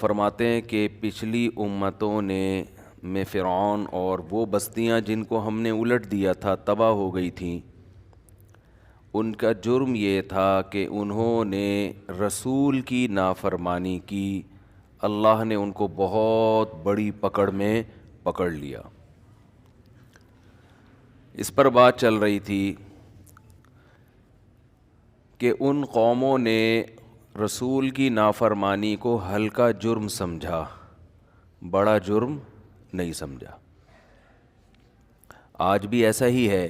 فرماتے ہیں کہ پچھلی امتوں میں فرعون اور وہ بستیاں جن کو ہم نے الٹ دیا تھا تباہ ہو گئی تھیں، ان کا جرم یہ تھا کہ انہوں نے رسول کی نافرمانی کی، اللہ نے ان کو بہت بڑی پکڑ میں پکڑ لیا۔ اس پر بات چل رہی تھی کہ ان قوموں نے رسول کی نافرمانی کو ہلکا جرم سمجھا، بڑا جرم نہیں سمجھا۔ آج بھی ایسا ہی ہے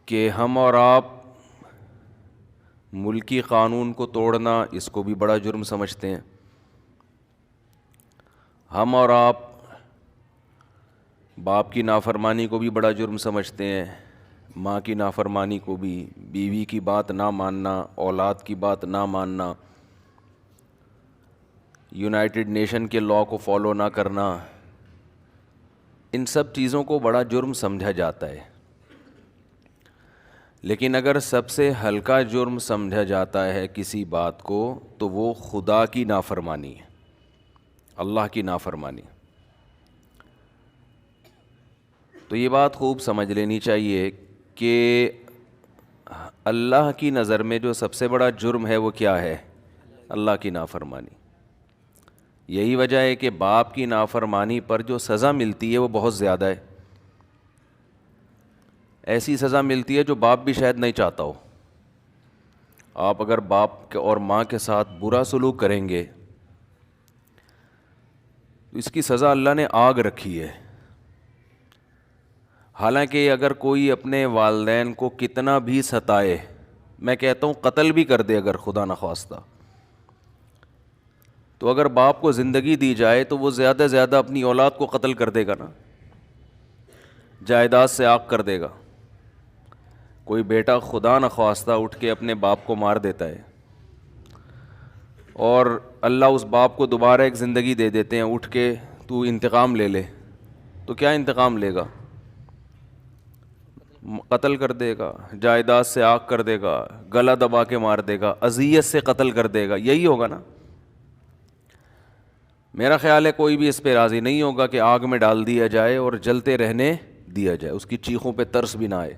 کہ ہم اور آپ ملکی قانون کو توڑنا اس کو بھی بڑا جرم سمجھتے ہیں، ہم اور آپ باپ کی نافرمانی کو بھی بڑا جرم سمجھتے ہیں، ماں کی نافرمانی کو بھی، بیوی کی بات نہ ماننا، اولاد کی بات نہ ماننا، یونائٹڈ نیشن کے لاء کو فالو نہ کرنا، ان سب چیزوں کو بڑا جرم سمجھا جاتا ہے۔ لیکن اگر سب سے ہلکا جرم سمجھا جاتا ہے کسی بات کو تو وہ خدا کی نافرمانی ہے، اللہ کی نافرمانی۔ تو یہ بات خوب سمجھ لینی چاہیے کہ اللہ کی نظر میں جو سب سے بڑا جرم ہے وہ کیا ہے؟ اللہ کی نافرمانی۔ یہی وجہ ہے کہ باپ کی نافرمانی پر جو سزا ملتی ہے وہ بہت زیادہ ہے، ایسی سزا ملتی ہے جو باپ بھی شاید نہیں چاہتا ہو۔ آپ اگر باپ اور ماں کے ساتھ برا سلوک کریں گے تو اس کی سزا اللہ نے آگ رکھی ہے۔ حالانکہ اگر کوئی اپنے والدین کو کتنا بھی ستائے، میں کہتا ہوں قتل بھی کر دے اگر خدا نخواستہ، تو اگر باپ کو زندگی دی جائے تو وہ زیادہ زیادہ اپنی اولاد کو قتل کر دے گا نا، جائیداد سے آگ کر دے گا۔ کوئی بیٹا خدا نخواستہ اٹھ کے اپنے باپ کو مار دیتا ہے اور اللہ اس باپ کو دوبارہ ایک زندگی دے دیتے ہیں، اٹھ کے تو انتقام لے لے، تو کیا انتقام لے گا؟ قتل کر دے گا، جائیداد سے آگ کر دے گا، گلا دبا کے مار دے گا، اذیت سے قتل کر دے گا، یہی ہوگا نا۔ میرا خیال ہے کوئی بھی اس پہ راضی نہیں ہوگا کہ آگ میں ڈال دیا جائے اور جلتے رہنے دیا جائے، اس کی چیخوں پہ ترس بھی نہ آئے۔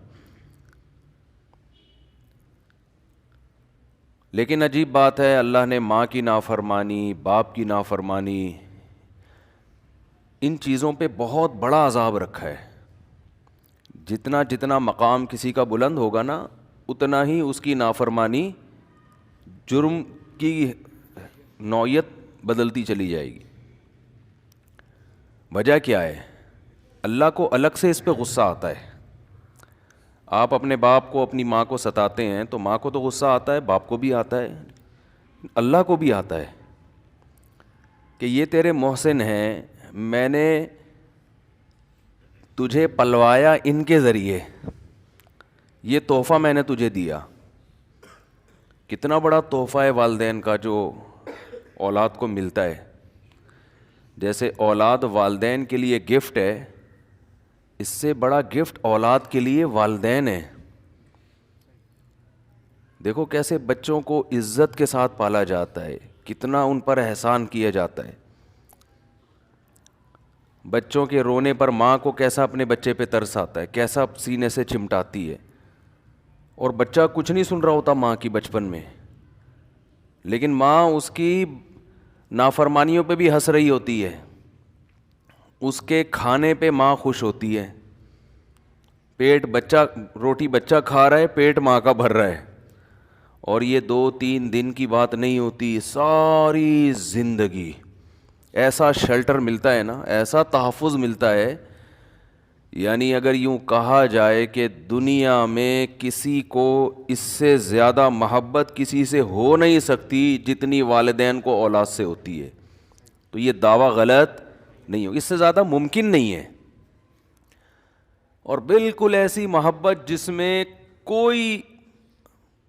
لیکن عجیب بات ہے، اللہ نے ماں کی نافرمانی، باپ کی نافرمانی، ان چیزوں پہ بہت بڑا عذاب رکھا ہے۔ جتنا جتنا مقام کسی کا بلند ہوگا نا، اتنا ہی اس کی نافرمانی، جرم کی نوعیت بدلتی چلی جائے گی۔ وجہ کیا ہے؟ اللہ کو الگ سے اس پہ غصہ آتا ہے۔ آپ اپنے باپ کو، اپنی ماں کو ستاتے ہیں تو ماں کو تو غصہ آتا ہے، باپ کو بھی آتا ہے، اللہ کو بھی آتا ہے کہ یہ تیرے محسن ہیں، میں نے تجھے پلوایا ان کے ذریعے، یہ تحفہ میں نے تجھے دیا۔ کتنا بڑا تحفہ ہے والدین کا جو اولاد کو ملتا ہے۔ جیسے اولاد والدین کے لیے گفٹ ہے، اس سے بڑا گفٹ اولاد کے لیے والدین ہیں۔ دیکھو کیسے بچوں کو عزت کے ساتھ پالا جاتا ہے، کتنا ان پر احسان کیا جاتا ہے۔ بچوں کے رونے پر ماں کو کیسا اپنے بچے پہ ترس آتا ہے، کیسا سینے سے چمٹاتی ہے، اور بچہ کچھ نہیں سن رہا ہوتا ماں کی بچپن میں، لیکن ماں اس کی نافرمانیوں پہ بھی ہنس رہی ہوتی ہے، اس کے کھانے پہ ماں خوش ہوتی ہے۔ روٹی بچہ کھا رہا ہے، پیٹ ماں کا بھر رہا ہے، اور یہ 2-3 دن کی بات نہیں ہوتی، ساری زندگی ایسا شیلٹر ملتا ہے نا، ایسا تحفظ ملتا ہے۔ یعنی اگر یوں کہا جائے کہ دنیا میں کسی کو اس سے زیادہ محبت کسی سے ہو نہیں سکتی جتنی والدین کو اولاد سے ہوتی ہے، تو یہ دعویٰ غلط نہیں ہو، اس سے زیادہ ممکن نہیں ہے۔ اور بالکل ایسی محبت جس میں کوئی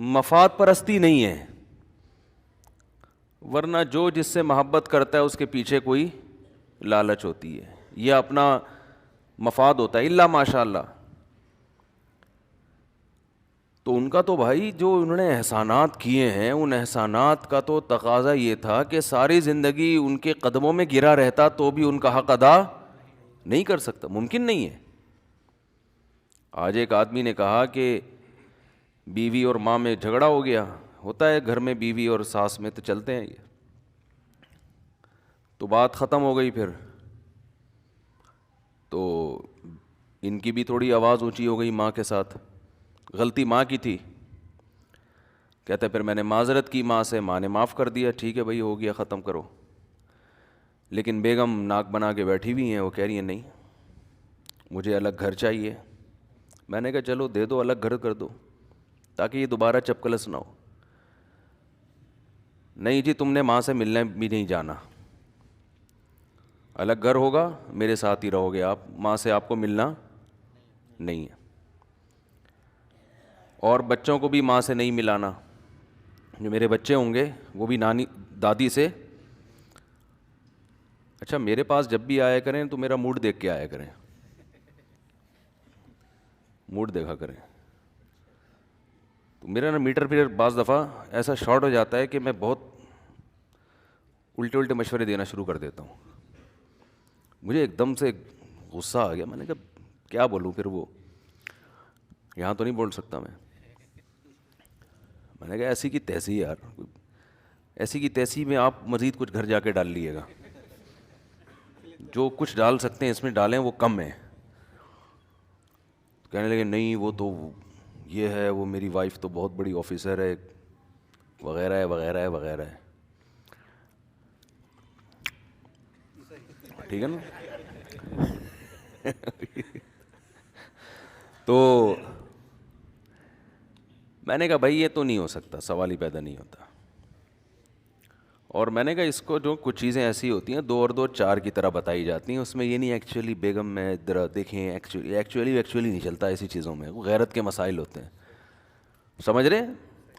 مفاد پرستی نہیں ہے، ورنہ جو جس سے محبت کرتا ہے اس کے پیچھے کوئی لالچ ہوتی ہے یا اپنا مفاد ہوتا ہے، الا ماشاء اللہ۔ تو ان کا تو بھائی جو انہوں نے احسانات کیے ہیں ان احسانات کا تو تقاضا یہ تھا کہ ساری زندگی ان کے قدموں میں گرا رہتا تو بھی ان کا حق ادا نہیں کر سکتا, ممکن نہیں ہے. آج ایک آدمی نے کہا کہ بیوی اور ماں میں جھگڑا ہو گیا, ہوتا ہے گھر میں بیوی اور ساس میں تو چلتے ہیں یہ, تو بات ختم ہو گئی. پھر تو ان کی بھی تھوڑی آواز اونچی ہو گئی ماں کے ساتھ, غلطی ماں کی تھی. کہتے پھر میں نے معذرت کی ماں سے, ماں نے معاف کر دیا, ٹھیک ہے بھائی ہو گیا ختم کرو. لیکن بیگم ناک بنا کے بیٹھی ہوئی ہیں, وہ کہہ رہی ہیں نہیں مجھے الگ گھر چاہیے. میں نے کہا چلو دے دو, الگ گھر کر دو تاکہ یہ دوبارہ چپکلس نہ ہو. نہیں جی تم نے ماں سے ملنے بھی نہیں جانا, الگ گھر ہوگا میرے ساتھ ہی رہو گے آپ, ماں سے آپ کو ملنا نہیں ہے. اور بچوں کو بھی ماں سے نہیں ملانا, جو میرے بچے ہوں گے وہ بھی نانی دادی سے, اچھا میرے پاس جب بھی آیا کریں تو میرا موڈ دیکھ کے آیا کریں, موڈ دیکھا کریں. تو میرا نا میٹر پھر بعض دفعہ ایسا شارٹ ہو جاتا ہے کہ میں بہت الٹے مشورے دینا شروع کر دیتا ہوں. مجھے ایک دم سے غصہ آ گیا, میں نے کہا کیا بولوں, پھر وہ یہاں تو نہیں بول سکتا میں نے کہا ایسی کی تیسی یار, ایسی کی تیسی میں آپ مزید کچھ گھر جا کے ڈال لیے گا, جو کچھ ڈال سکتے ہیں اس میں ڈالیں وہ کم ہے. کہنے لگے نہیں وہ تو یہ ہے, وہ میری وائف تو بہت بڑی آفیسر ہے وغیرہ ہے وغیرہ ہے وغیرہ ہے. ٹھیک ہے نا. تو میں نے کہا بھائی یہ تو نہیں ہو سکتا, سوال ہی پیدا نہیں ہوتا. اور میں نے کہا اس کو جو کچھ چیزیں ایسی ہوتی ہیں 2 اور 2 4 کی طرح بتائی جاتی ہیں, اس میں یہ نہیں ایکچولی بیگم میں ذرا دیکھیں ایکچولی نہیں چلتا ایسی چیزوں میں, وہ غیرت کے مسائل ہوتے ہیں, سمجھ رہے ہیں.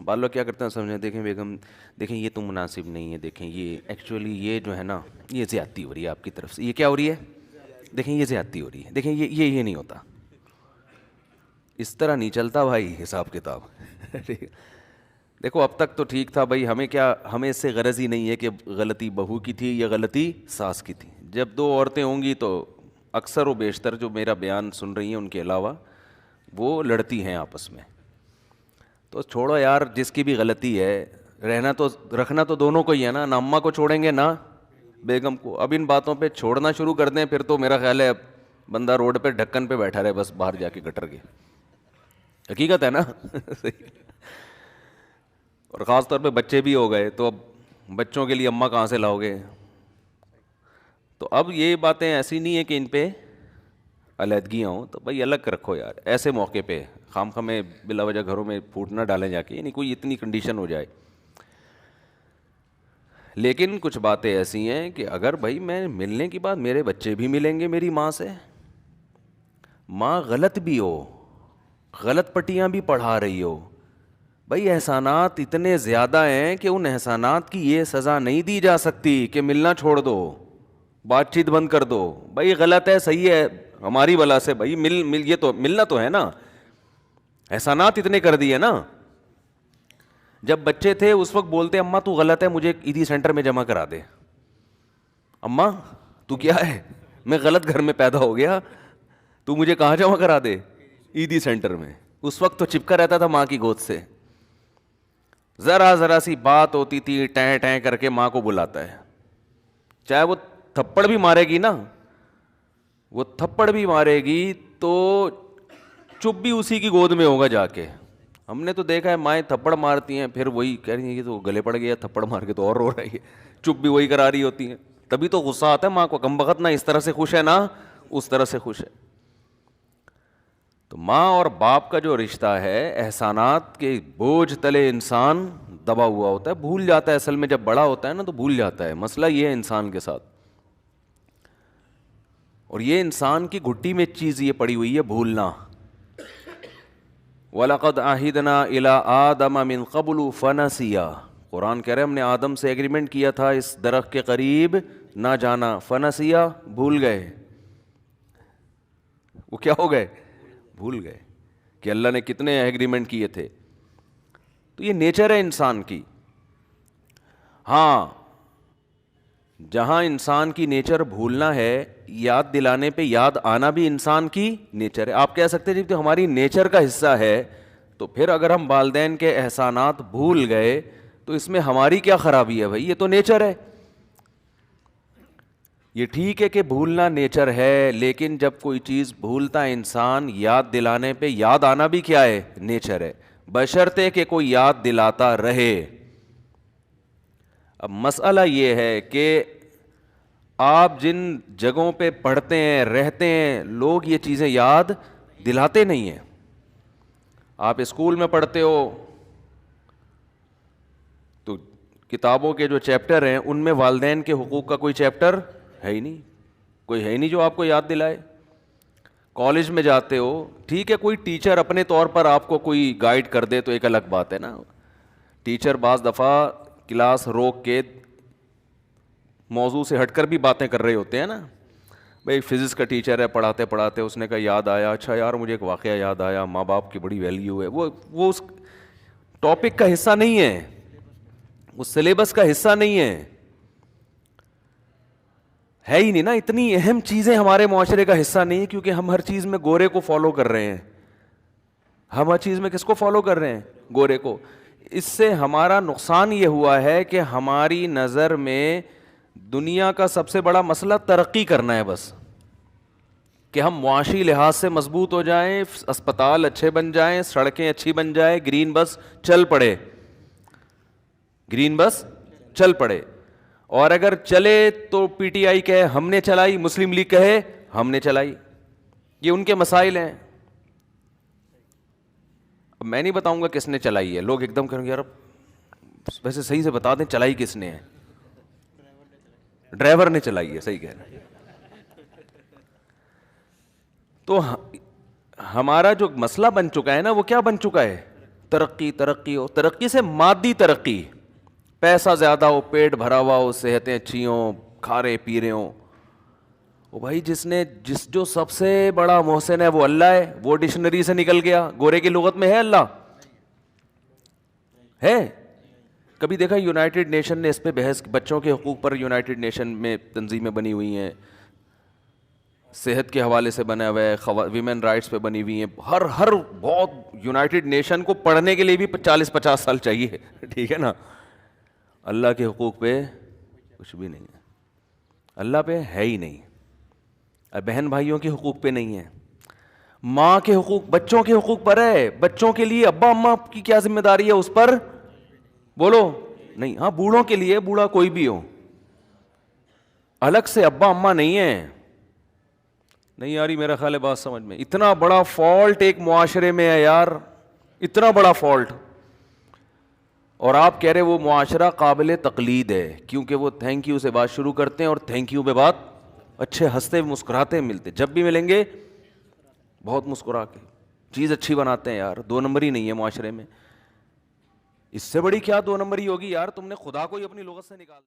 بعض لوگ کیا کرتے ہیں سمجھیں, دیکھیں بیگم دیکھیں یہ تو مناسب نہیں ہے, دیکھیں یہ ایکچولی یہ جو ہے نا یہ زیادتی ہو رہی ہے آپ کی طرف سے, یہ کیا ہو رہی ہے, دیکھیں یہ زیادتی ہو رہی ہے, دیکھیں یہ نہیں ہوتا. اس طرح نہیں چلتا بھائی حساب کتاب. دیکھو اب تک تو ٹھیک تھا بھائی, ہمیں اس سے غرض ہی نہیں ہے کہ غلطی بہو کی تھی یا غلطی ساس کی تھی. جب 2 عورتیں ہوں گی تو اکثر و بیشتر جو میرا بیان سن رہی ہیں ان کے علاوہ وہ لڑتی ہیں آپس میں. تو چھوڑو یار, جس کی بھی غلطی ہے رکھنا تو دونوں کو ہی ہے نا اماں کو چھوڑیں گے نہ بیگم کو. اب ان باتوں پہ چھوڑنا شروع کر دیں پھر تو میرا خیال ہے بندہ روڈ پہ ڈھکن پہ بیٹھا رہے بس, باہر جا کے گٹر کے. حقیقت ہے نا. اور خاص طور پہ بچے بھی ہو گئے تو اب بچوں کے لیے اماں کہاں سے لاؤ گے. تو اب یہ باتیں ایسی نہیں ہیں کہ ان پہ علیحدگیاں ہوں, تو بھائی الگ رکھو یار. ایسے موقع پہ خام خامے بلا وجہ گھروں میں پھوٹ نہ ڈالیں جا کے, یعنی کوئی اتنی کنڈیشن ہو جائے. لیکن کچھ باتیں ایسی ہیں کہ اگر بھائی میں ملنے کے بعد میرے بچے بھی ملیں گے میری ماں سے, ماں غلط بھی ہو, غلط پٹیاں بھی پڑھا رہی ہو, بھائی احسانات اتنے زیادہ ہیں کہ ان احسانات کی یہ سزا نہیں دی جا سکتی کہ ملنا چھوڑ دو, بات چیت بند کر دو. بھائی غلط ہے صحیح ہے ہماری بلا سے, بھائی یہ تو ملنا تو ہے نا. احسانات اتنے کر دیے نا. جب بچے تھے اس وقت بولتے اماں تو غلط ہے مجھے عیدی سینٹر میں جمع کرا دے. اماں تو کیا ہے, میں غلط گھر میں پیدا ہو گیا, تو مجھے کہاں جمع کرا دے, عیدی سینٹر میں. اس وقت تو چپکا رہتا تھا ماں کی گود سے, ذرا سی بات ہوتی تھی ٹیں ٹیں کر کے ماں کو بلاتا ہے. چاہے وہ تھپڑ بھی مارے گی نا, وہ تھپڑ بھی مارے گی تو چپ بھی اسی کی گود میں ہوگا جا کے. ہم نے تو دیکھا ہے مائیں تھپڑ مارتی ہیں پھر وہی کہہ رہی ہیں کہ تو گلے پڑ گیا, تھپڑ مار کے تو اور رو رہی ہے, چپ بھی وہی کرا رہی ہوتی ہیں. تبھی تو غصہ آتا ہے ماں کو, کم بخت نہ اس طرح سے خوش ہے نہ اس طرح سے خوش ہے. تو ماں اور باپ کا جو رشتہ ہے, احسانات کے بوجھ تلے انسان دبا ہوا ہوتا ہے, بھول جاتا ہے. اصل میں جب بڑا ہوتا ہے نا تو بھول جاتا ہے. مسئلہ یہ ہے انسان کے ساتھ, اور یہ انسان کی گھٹی میں چیز یہ پڑی ہوئی ہے بھولنا. وَلَقَدْ عَهِدْنَا إِلَىٰ آدَمَ مِن قَبْلُ فَنَسِيَا. قرآن کہہ رہے ہم نے آدم سے ایگریمنٹ کیا تھا اس درخت کے قریب نہ جانا. فنسیا بھول گئے. وہ کیا ہو گئے, بھول گئے کہ اللہ نے کتنے ایگریمنٹ کیے تھے. تو یہ نیچر ہے انسان کی. ہاں جہاں انسان کی نیچر بھولنا ہے, یاد دلانے پہ یاد آنا بھی انسان کی نیچر ہے. آپ کہہ سکتے ہیں جب تو ہماری نیچر کا حصہ ہے تو پھر اگر ہم والدین کے احسانات بھول گئے تو اس میں ہماری کیا خرابی ہے بھائی, یہ تو نیچر ہے. یہ ٹھیک ہے کہ بھولنا نیچر ہے, لیکن جب کوئی چیز بھولتا ہے انسان, یاد دلانے پہ یاد آنا بھی کیا ہے, نیچر ہے, بشرطے کہ کوئی یاد دلاتا رہے. اب مسئلہ یہ ہے کہ آپ جن جگہوں پہ پڑھتے ہیں رہتے ہیں, لوگ یہ چیزیں یاد دلاتے نہیں ہیں. آپ اسکول میں پڑھتے ہو تو کتابوں کے جو چیپٹر ہیں ان میں والدین کے حقوق کا کوئی چیپٹر ہے ہی نہیں, کوئی ہے ہی نہیں جو آپ کو یاد دلائے. کالج میں جاتے ہو, ٹھیک ہے کوئی ٹیچر اپنے طور پر آپ کو کوئی گائیڈ کر دے تو ایک الگ بات ہے نا. ٹیچر بعض دفعہ کلاس روک کے موضوع سے ہٹ کر بھی باتیں کر رہے ہوتے ہیں نا. بھائی فزکس کا ٹیچر ہے, پڑھاتے پڑھاتے اس نے کہا یاد آیا, اچھا یار مجھے ایک واقعہ یاد آیا, ماں باپ کی بڑی ویلیو ہے. وہ اس ٹاپک کا حصہ نہیں ہے, اس سلیبس کا حصہ نہیں ہے ہی نہیں نا. اتنی اہم چیزیں ہمارے معاشرے کا حصہ نہیں, کیونکہ ہم ہر چیز میں گورے کو فالو کر رہے ہیں. ہم ہر چیز میں کس کو فالو کر رہے ہیں, گورے کو. اس سے ہمارا نقصان یہ ہوا ہے کہ ہماری نظر میں دنیا کا سب سے بڑا مسئلہ ترقی کرنا ہے بس, کہ ہم معاشی لحاظ سے مضبوط ہو جائیں, اسپتال اچھے بن جائیں, سڑکیں اچھی بن جائیں, گرین بس چل پڑے, گرین بس چل پڑے. اور اگر چلے تو پی ٹی آئی کہے ہم نے چلائی, مسلم لیگ کہے ہم نے چلائی. یہ ان کے مسائل ہیں. اب میں نہیں بتاؤں گا کس نے چلائی ہے, لوگ ایک دم کہیں گے یار ویسے صحیح سے بتا دیں چلائی کس نے ہے. ڈرائیور نے چلائی ہے, صحیح کہہ رہے ہیں. تو ہمارا جو مسئلہ بن چکا ہے نا, وہ کیا بن چکا ہے, ترقی. ترقی ہو, ترقی سے مادی ترقی, پیسہ زیادہ ہو, پیٹ بھرا ہوا ہو, صحتیں اچھی ہوں, کھا رہے پی رہے ہوں. وہ بھائی جو سب سے بڑا محسن ہے وہ اللہ ہے, وہ ڈکشنری سے نکل گیا. گورے کی لغت میں ہے اللہ ہے؟ کبھی دیکھا یونائٹڈ نیشن نے اس پہ بحث, بچوں کے حقوق پر یونائٹڈ نیشن میں تنظیمیں بنی ہوئی ہیں, صحت کے حوالے سے بنا ہوا ہے, ویمن رائٹس پہ بنی ہوئی ہیں. ہر بہت یونائٹڈ نیشن کو پڑھنے کے لیے بھی 40-50 سال چاہیے, ٹھیک ہے نا. اللہ کے حقوق پہ کچھ بھی نہیں ہے, اللہ پہ ہے ہی نہیں. بہن بھائیوں کے حقوق پہ نہیں ہے, ماں کے حقوق, بچوں کے حقوق پر ہے. بچوں کے لیے ابا اماں کی کیا ذمہ داری ہے اس پر بولو نہیں. ہاں بوڑھوں کے لیے, بوڑھا کوئی بھی ہو, الگ سے ابا اماں نہیں ہے. نہیں یاری میرا خیال ہے بات سمجھ میں. اتنا بڑا فالٹ ایک معاشرے میں ہے یار, اتنا بڑا فالٹ, اور آپ کہہ رہے وہ معاشرہ قابل تقلید ہے, کیونکہ وہ تھینک یو سے بات شروع کرتے ہیں اور تھینک یو پہ بات اچھے ہنستے مسکراتے ملتے, جب بھی ملیں گے بہت مسکرا کے چیز اچھی بناتے ہیں یار. 2 نمبری نہیں ہے معاشرے میں. اس سے بڑی کیا 2 نمبری ہوگی یار, تم نے خدا کو ہی اپنی لغت سے نکال